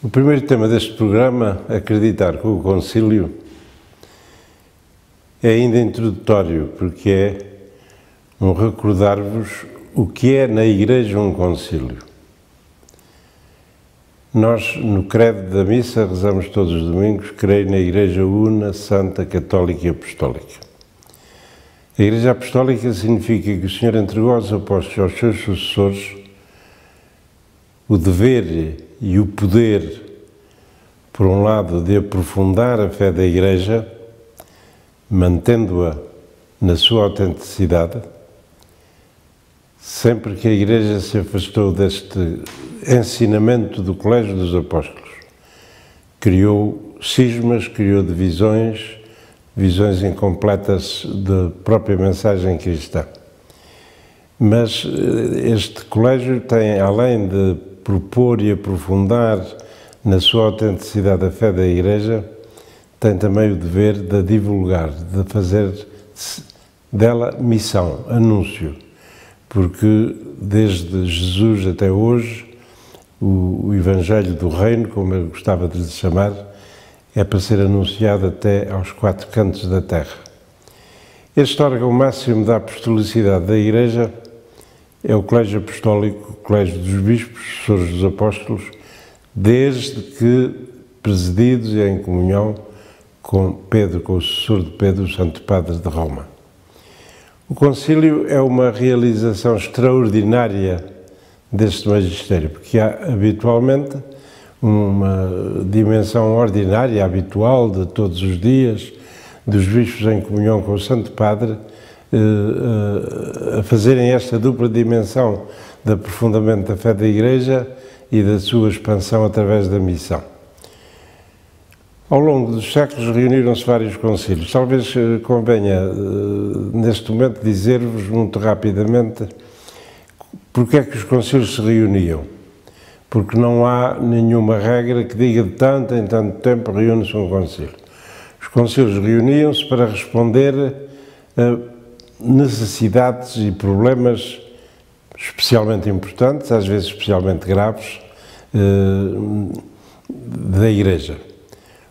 O primeiro tema deste programa, acreditar com o concílio, é ainda introdutório, porque é um recordar-vos o que é na Igreja um concílio. Nós, no credo da missa, rezamos todos os domingos, creio na Igreja Una, Santa, Católica e Apostólica. A Igreja Apostólica significa que o Senhor entregou aos apóstolos e aos seus sucessores o dever e o poder, por um lado, de aprofundar a fé da Igreja, mantendo-a na sua autenticidade. Sempre que a Igreja se afastou deste ensinamento do Colégio dos Apóstolos, criou cismas, criou divisões, visões incompletas da própria mensagem cristã. Mas este colégio tem, além de propor e aprofundar na sua autenticidade a fé da Igreja, tem também o dever de divulgar, de fazer dela missão, anúncio, porque desde Jesus até hoje o Evangelho do Reino, como eu gostava de lhe chamar, é para ser anunciado até aos quatro cantos da terra. Este órgão máximo da apostolicidade da Igreja é o Colégio Apostólico, o Colégio dos Bispos, Sucessores dos Apóstolos, desde que presididos e em comunhão com Pedro, com o sucessor de Pedro, o Santo Padre de Roma. O concílio é uma realização extraordinária deste magistério, porque há habitualmente uma dimensão ordinária, habitual, de todos os dias, dos bispos em comunhão com o Santo Padre, a fazerem esta dupla dimensão de aprofundamento da fé da Igreja e da sua expansão através da missão. Ao longo dos séculos reuniram-se vários concílios. Talvez convenha, neste momento, dizer-vos muito rapidamente porque é que os concílios se reuniam. Porque não há nenhuma regra que diga de tanto em tanto tempo reúne-se um concílio. Os concílios reuniam-se para responder a necessidades e problemas especialmente importantes, às vezes especialmente graves, da Igreja.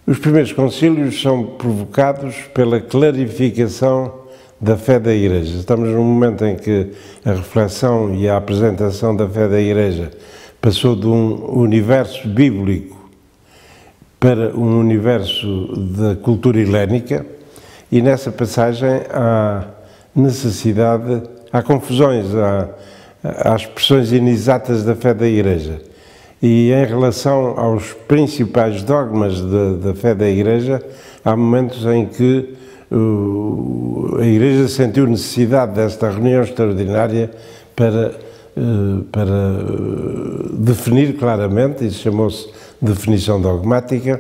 Os primeiros concílios são provocados pela clarificação da fé da Igreja. Estamos num momento em que a reflexão e a apresentação da fé da Igreja passou de um universo bíblico para um universo da cultura helénica, e nessa passagem há necessidade, há confusões, há expressões inexatas da fé da Igreja. E em relação aos principais dogmas da fé da Igreja, há momentos em que a Igreja sentiu necessidade desta reunião extraordinária para definir claramente, isso chamou-se definição dogmática,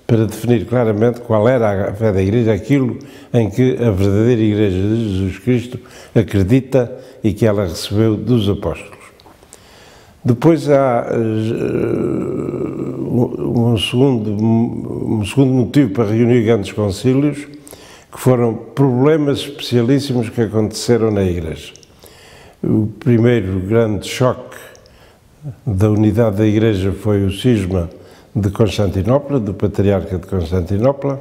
para definir claramente qual era a fé da Igreja, aquilo em que a verdadeira Igreja de Jesus Cristo acredita e que ela recebeu dos apóstolos. Depois há um segundo motivo para reunir grandes concílios, que foram problemas especialíssimos que aconteceram na Igreja. O primeiro grande choque da unidade da Igreja foi o cisma de Constantinopla, do Patriarca de Constantinopla,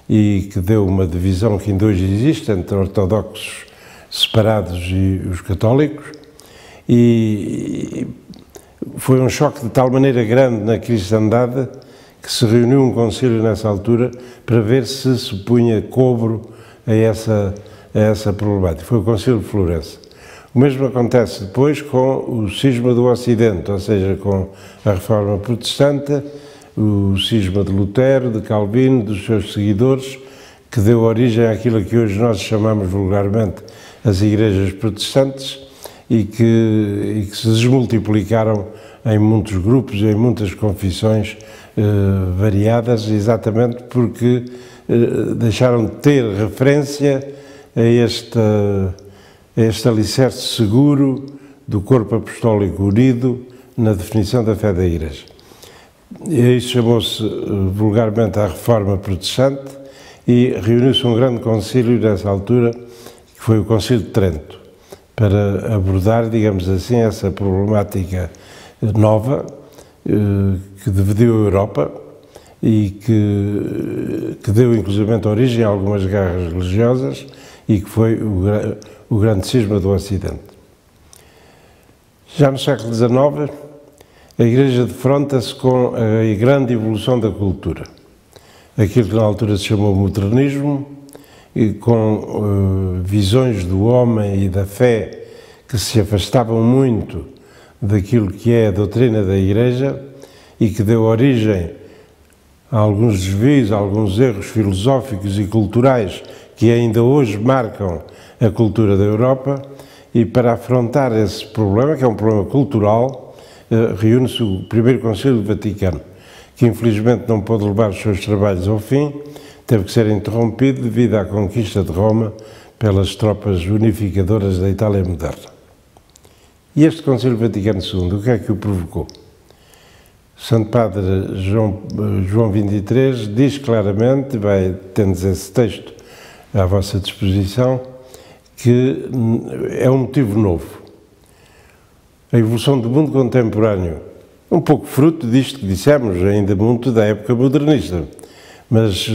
e que deu uma divisão que ainda hoje existe entre ortodoxos separados e os católicos, e foi um choque de tal maneira grande na cristandade que se reuniu um concílio nessa altura para ver se se punha cobro a essa problemática. Foi o Concílio de Florença. O mesmo acontece depois com o cisma do Ocidente, ou seja, com a Reforma Protestante, o cisma de Lutero, de Calvino, dos seus seguidores, que deu origem àquilo que hoje nós chamamos vulgarmente as igrejas protestantes e que se desmultiplicaram em muitos grupos, em muitas confissões variadas, exatamente porque deixaram de ter referência a este alicerce seguro do corpo apostólico unido na definição da fé da Igreja. Isso chamou-se vulgarmente a Reforma Protestante e reuniu-se um grande concílio nessa altura, que foi o Concílio de Trento, para abordar, digamos assim, essa problemática nova que dividiu a Europa e que deu inclusivamente origem a algumas guerras religiosas e que foi o grande cisma do Ocidente. Já no século XIX, a Igreja defronta-se com a grande evolução da cultura. Aquilo que na altura se chamou modernismo, e com visões do homem e da fé que se afastavam muito daquilo que é a doutrina da Igreja e que deu origem a alguns desvios, a alguns erros filosóficos e culturais que ainda hoje marcam a cultura da Europa. E para afrontar esse problema, que é um problema cultural, reúne-se o Primeiro Concílio do Vaticano, que infelizmente não pôde levar os seus trabalhos ao fim, teve que ser interrompido devido à conquista de Roma pelas tropas unificadoras da Itália moderna. E este Concílio Vaticano II, o que é que o provocou? Santo Padre João XXIII diz claramente, vai tendo esse texto à vossa disposição, que é um motivo novo. A evolução do mundo contemporâneo, um pouco fruto disto que dissemos, ainda muito da época modernista, mas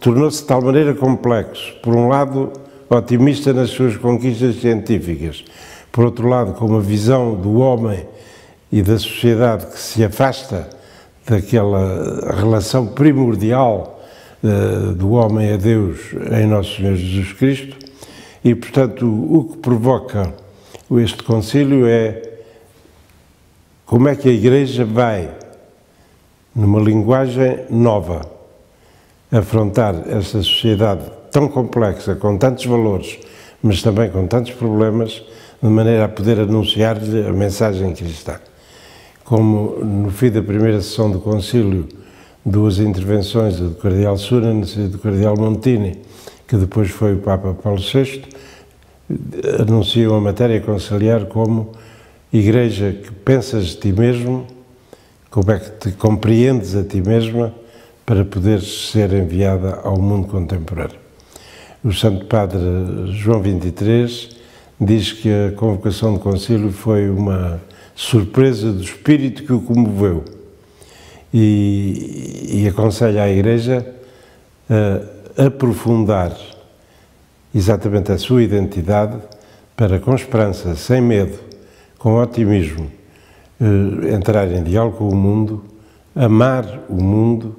tornou-se de tal maneira complexo. Por um lado, otimista nas suas conquistas científicas, por outro lado, com uma visão do homem e da sociedade que se afasta daquela relação primordial do homem a Deus em Nosso Senhor Jesus Cristo. E, portanto, o que provoca este concílio é como é que a Igreja vai, numa linguagem nova, afrontar esta sociedade tão complexa, com tantos valores, mas também com tantos problemas, de maneira a poder anunciar-lhe a mensagem cristã. Como no fim da primeira sessão do concílio, duas intervenções, a do Cardeal Sunens e do Cardeal Montini, que depois foi o Papa Paulo VI, anunciam a matéria conciliar como Igreja que pensas de ti mesmo, como é que te compreendes a ti mesma para poderes ser enviada ao mundo contemporâneo. O Santo Padre João XXIII diz que a convocação do concílio foi uma surpresa do espírito que o comoveu e aconselha a Igreja a aprofundar exatamente a sua identidade para, com esperança, sem medo, com otimismo, entrar em diálogo com o mundo, amar o mundo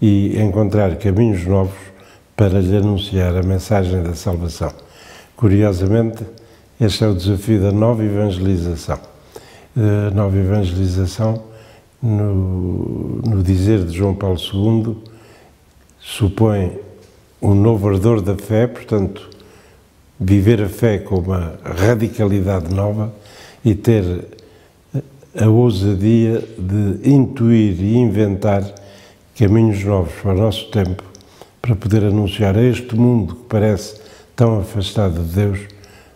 e encontrar caminhos novos para lhe anunciar a mensagem da salvação. Curiosamente, este é o desafio da nova evangelização. A nova evangelização, no dizer de João Paulo II, supõe um novo ardor da fé, portanto, viver a fé com uma radicalidade nova e ter a ousadia de intuir e inventar caminhos novos para o nosso tempo, para poder anunciar a este mundo que parece tão afastado de Deus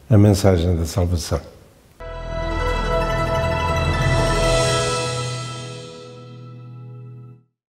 a mensagem da salvação.